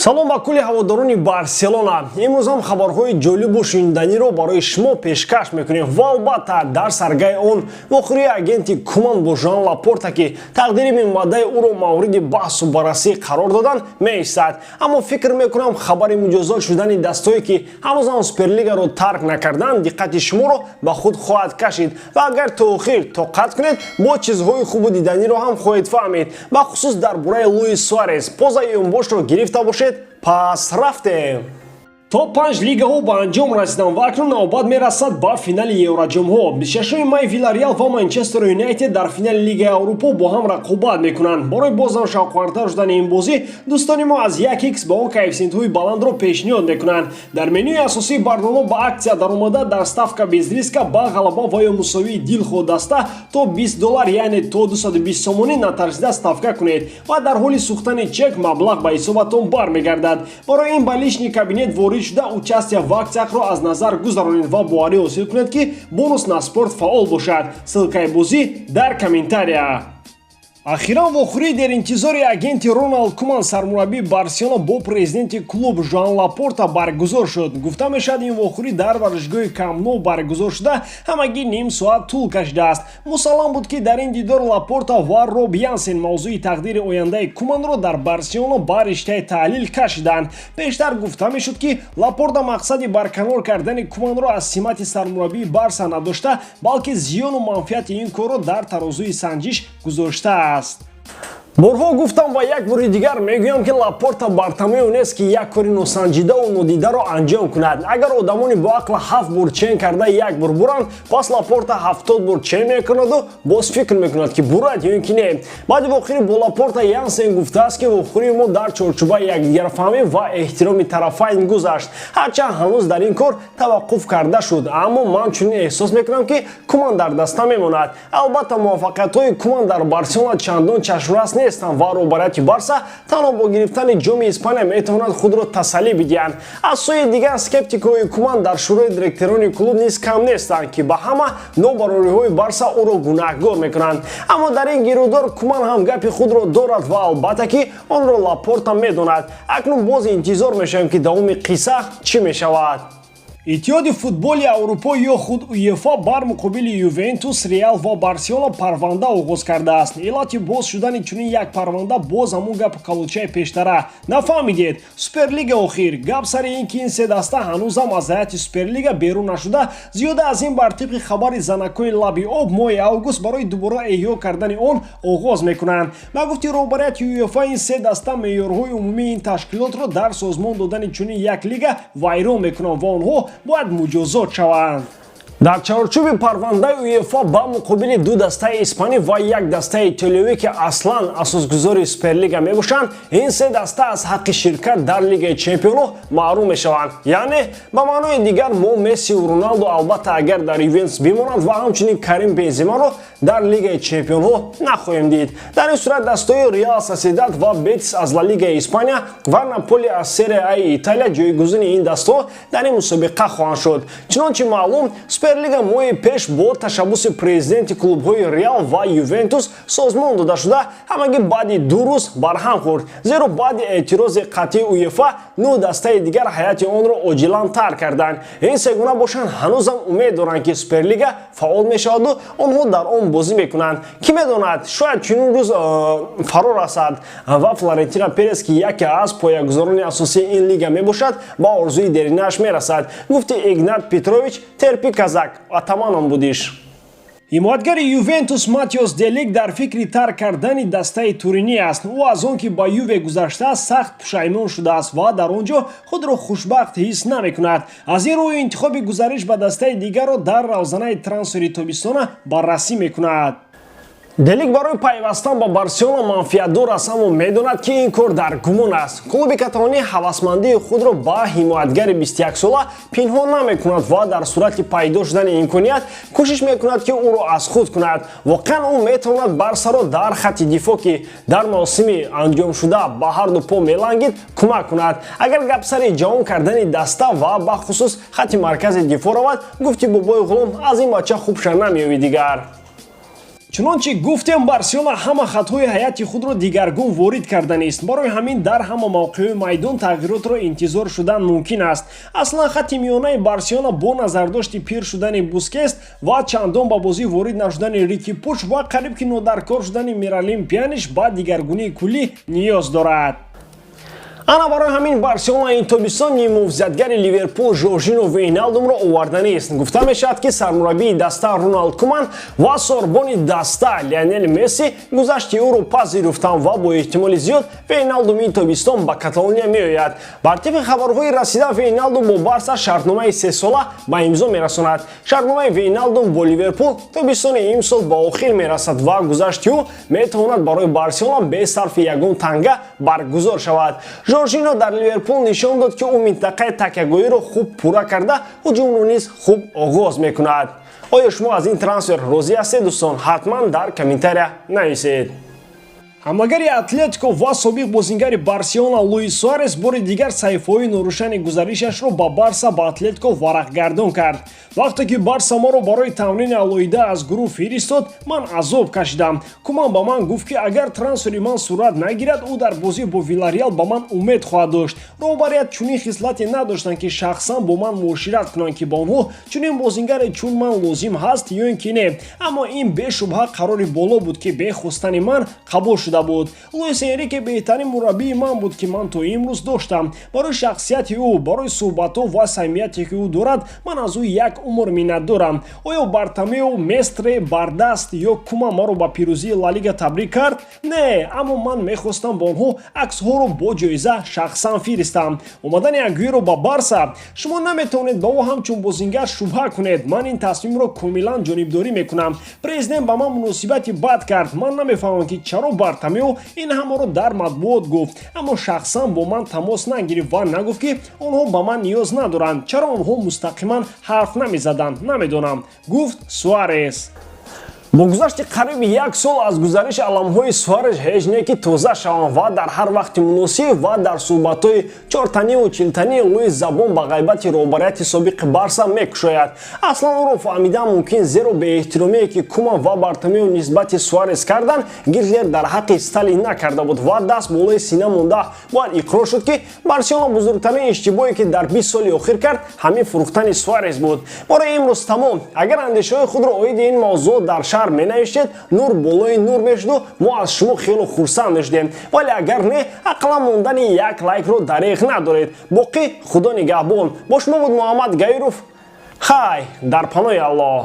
салом ба кулли ҳаводорони Барселона. имрӯз ҳам хабарҳои ҷолибу шуниданиро барои шумо пешкаш мекунем ва албатта дар саргаи он вохӯрии агенти Куман бо Жоан Лапорта ки тақдири меомадаи ӯро мавриди баҳсу баррасӣ қарор додан меистад. Аммо фикр мекунам хабари муҷозот шудани дастҳое ки ҳанӯз ҳам Суперлигаро тарк накарданд диққати шуморо ба худ хоҳад кашид ва агар то охир тоқат кунед бо чизҳои хубу диданиро ҳам хоҳед фаҳмид, бахусус дар бораи Луис Суарес позаи онбошро гирифта бошед. Пас рафтем. То 5 лигаҳо ба анҷом расидан ва акнун навбат мерасад ба финали Евроҷомҳо. 26 май Виларреал ва Манчестер Юнайтед дар финали Лигаи Аврупо бо ҳам рақобат мекунанд. Барои бозам шавқовартар шудани ин бозӣ дӯстони мо аз 1х ба он коэффициентҳои баландро пешниҳод мекунанд. Дар менюи асосии барнома ба аксия даромада дар ставка без риска ба ғалаба ва ё мусовии дилхо даста то $20 яъне то 220 сомонӣ натарсида ставка кунед ва дар ҳоли сӯхтани чек маблағ ба ҳисоbatон бармегардад. Барои ин ба лични кабинет ворид шуда участия в акциякро аз назар гузаронед ва боварӣ ҳосил кунед ки бонус на спорт фаъол бошад. Ссилкаи бозӣ дар комментария. Ахиран вохӯрии деринтизори агенти Роналд Куман сармураббии Барселона бо президенти клуб Жоан Лапорта баргузор шуд. Гуфта мешавад ин вохӯрӣ дар варзишгоҳи Камно баргузор шуда ҳамагӣ ним соат тӯл кашидааст. Мусаллам буд ки дар ин дидор Лапорта ва Роб Янсен мавзӯи тақдири ояндаи Куманро дар Барселона ба риштаи таҳлил кашиданд. Бештар гуфта мешуд ки Лапорта мақсади барканор кардани Куманро аз симати сармураббии Барса надошта, балки зиёну манфиати ин корро дар тарозуи санҷиш гузоштааст. Борҳо гуфтам ва як бори дигар мегӯям ки Лапорта бар тамоми он нест ки як кори носанҷидаву нодидаро анҷом кунад. Агар одамони бо ақла 7 бор чен карда як бор буранд, пас Лапорта 70 бор чен мекунаду боз фикр мекунад ки бурад ё ин ки не. баъди вохӯрӣ бо Лапорта Янсен гуфтааст ки вохӯрии мо дар чорчӯбаи якдигар фаҳмӣ ва эҳтироми тарафайн гузашт. ҳарчанд ҳанӯз дар ин кор таваққуф карда шуд, аммо ман чунин эҳсос мекунам ки Куман дар даста мемонад. албатта муваффақиятҳои Куман дар Барселона чандон чашмрас нестанд ва роҳбарияти Барса танҳо бо гирифтани ҷоми Испания метавонад худро тасаллӣ бидиҳанд. аз сӯи дигар скептикои Куман дар шӯрои директорони клуб низ кам нестанд ки ба ҳама нобарориҳои Барса ӯро гунаҳгор мекунанд. аммо дар ин гирӯдор Куман ҳам гапи худро дорад ва албатта ки онро Лапорта медонад. акнун боз интизор мешавем ки давоми қисса чӣ мешавад. иттиҳоди футболи Аврупо ё худ УЕФА бар муқобили Ювентус, Реал ва Барселона парванда оғоз кардааст. илати боз шудани чунин як парванда боз ҳамун гапу калучаи пештара. Нафаҳмидед? Суперлига охир. Гап сари ин ки ин се даста ҳанӯзам аз ҳайати Суперлига берун нашуда, зиёда аз ин бар тибқи хабари занакои лаби об моҳи август барои дубора эҳё кардани он оғоз мекунанд. ба гуфти роҳбарияти УЕФА ин се даста меъёрҳои умумии ин ташкилотро дар созмон додани чунин як лига вайрон мекунанд ва онҳо бояд муҷозот шаванд. дар чорчӯби парвандаи УЕФА ба муқобили ду дастаи испанӣ ва як дастаи итолиёвӣ ки аслан асосгузори Суперлига мебошанд, ин се даста аз ҳаққи ширкат дар Лигаи Чемпионҳо маҳрум мешаванд. яъне ба маънои дигар мо Мессию Роналду албатта агар дар Ювентус бимонанд ва ҳамчунин Карим Бенземаро дар Лигаи Чемпионҳо нахоҳем дид. дар ин сурат дастаҳои Реал Сосиедад ва Бетис аз Ла Лигаи Испания ва Наполи аз Серия Аи Италия ҷойгузини ин дастаҳо дар ин мусобиқа хоҳанд шуд. чунончи маълум Суперлига моҳи пеш бо ташаббуси президенти клубҳои Реал ва Ювентус созмон дода шуда ҳамагӣ баъди 2 рӯз барҳам хӯрд, зеро баъди эътирози қатъии УЕФА 9 дастаи дигар ҳаяти онро оҷилан тарк карданд. ин се гуна бошанд ҳанӯзам умед доранд ки Суперлига фаъол мешаваду онҳо дар он бозӣ мекунанд. кӣ медонад, шояд чунин рӯз фаро расад ва Флорентино Перес ки яке аз поягузорони асосии ин лига мебошад ба орзуи деринааш мерасад, гуфти Игнат Петрович терпи казак атаманом будиш. ҳимоятгари Ювентус Матиос Делик дар фикри тарк кардани дастаи Туринӣ аст. ӯ аз он ки ба Юве гузаштааст сахт пушаймон шудааст ва дар он ҷо худро хушбахт ҳис намекунад. аз ин рӯ интихоби гузариш ба дастаи дигарро дар равзанаи трансфери тобистона баррасӣ мекунад. Делик барои пайвастан ба Барселона манфиатдор аст, аммо медонад ки ин кор дар гумон аст. клуби каталонӣ ҳавасмандии худро ба ҳимоятгари 21 сола пинҳон намекунад ва дар сурати пайдо шудани имконият кӯшиш мекунад ки ӯро аз худ кунад. воқеан ӯ метавонад Барсаро дар хатти дифоъ ки дар мавсими анҷомшуда ба ҳарду по мелангид кӯмак кунад. агар гап сари ҷавон кардани даста ва бахусус хатти маркази дифоъ равад, гуфти бобои ғулом аз ин бача хуб шар намеёвӣ дигар. чунончи гуфтем, Барселона ҳама хатҳои ҳайати худро дигаргун ворид карданист. Барои ҳамин дар ҳама мавқеҳои майдон тағйиротро интизор шудан мумкин аст. Аслан хати миёнаи Барселона бо назардошти пир шудани Бускетс ва чандон ба бозӣ ворид нашудани Рики Пуч ва қариб ки нодаркор шудани Миралим Пияниш ба дигаргунии куллӣ ниёз дорад. Ана барои ҳамин Барселона ин тобистон мувзятгари Ливерпул Жоржино Вейналдумро оварданист. Гуфта мешавад ки сармураббии даста Роналд Куман ва сорбони даста Лионел Месси гузашти ӯро пазируфтанд ва бо эҳтимоли зиёд Вейналдум ин тобистон ба Каталония меояд. Бар тибқи хабарҳои расида Вейналдум бо Барса шартномаи 3 сола ба имзо мерасонад. Шартномаи Вейналдум бо Ливерпул тобистони имсол ба охир мерасад ва гузашти ӯ метавонад барои Барселона бе сарфи ягон танга баргузор шавад. Жоржино дар Ливерпул нишон дод ки ӯ минтақаи такягоиро хуб пурра карда ҳуҷумро низ хуб оғоз мекунад. Оё шумо аз ин трансфер розӣ ҳастед дӯстон? Ҳатман дар комментария нависед. ҳамлагари Атлетико ва собиқ бозингари Барселона Луис Суарес бори дигар саҳифаҳои норӯшани гузаришашро ба Барса ба Атлетико варақгардон кард. Вақте ки Барса моро барои тамрини алоҳида аз гурӯҳ фиристод, ман азоб кашидам. Куман ба ман гуфт ки агар трансфери ман сурат нагирад, ӯ дар бозӣ бо Виллареал ба ман умед хоҳад дошт. Роҳбарият чунин хислате надоштанд ки шахсан бо ман муошират кунанд ки ба онҳо чунин бозингаре чун ман лозим ҳаст ё ин ки не. Аммо ин бешубҳа қарори боло буд ки бе хостани ман қабул шуда буд. Луис Энрике беҳтарин мураббии ман буд ки ман то имрӯз доштам. Барои шахсияти ӯ, барои суҳбатҳо ва самимияте ки ӯ дорад, ман аз ӯ як умр миннат дорам. Оё Бартомеу, Местре, Бардаст ё Куман маро ба пирӯзии Ла Лига табрик кард? Не, аммо ман мехостам ба онҳо аксҳоро бо ҷоиза шахсан фиристам. Омадани Агуэро ба Барса, шумо наметавонед ба ӯ ҳамчун бозингар шубҳа кунед. Ман ин тасмимро комилан ҷонибдорӣ мекунам. Президент ба ман муносибати бад кард. Ман намефаҳмам ки чаро Бартомеу ин ҳамаро дар матбуот гуфт, аммо шахсан бо ман тамос нагирифт ва нагуфт ки онҳо ба ман ниёз надоранд. Чаро онҳо мустақиман ҳарф намезаданд, намедонам, гуфт Суарес. Бо гузашти қариби як сол аз гузариши аламҳои Суарес ҳеҷ не ки тоза шаванд ва дар ҳар вақти муносиб ва дар суҳбатҳои чортанию чилтании Луис забон ба ғайбати роҳбарияти собиқи Барса мекушояд. Аслан ӯро фаҳмидан мумкин, зеро беэҳтиромие ки Куман ва Бартомеу нисбати Суарес карданд, Гитлер дар ҳаққи Сталин накарда буд ва даст болои сина монда бояд иқрор шуд ки Барселона бузургтарин иштибоҳе ки дар 20 соли охир кард, ҳамин фурӯхтани Суарес буд. Бораи имрӯз тамом. Агар андешаҳои худро оиди ин мавзӯъ дар менавиштед, нур болои нур мешуду, мо аз шумо хело хурсанд мешудем. Вале агар не, ақлан мондани як лайкро дареғ надоред. Боқӣ худо нигаҳбон. Бо шумо буд Муҳаммад Гаиров. Хай, дар паноҳи Аллоҳ.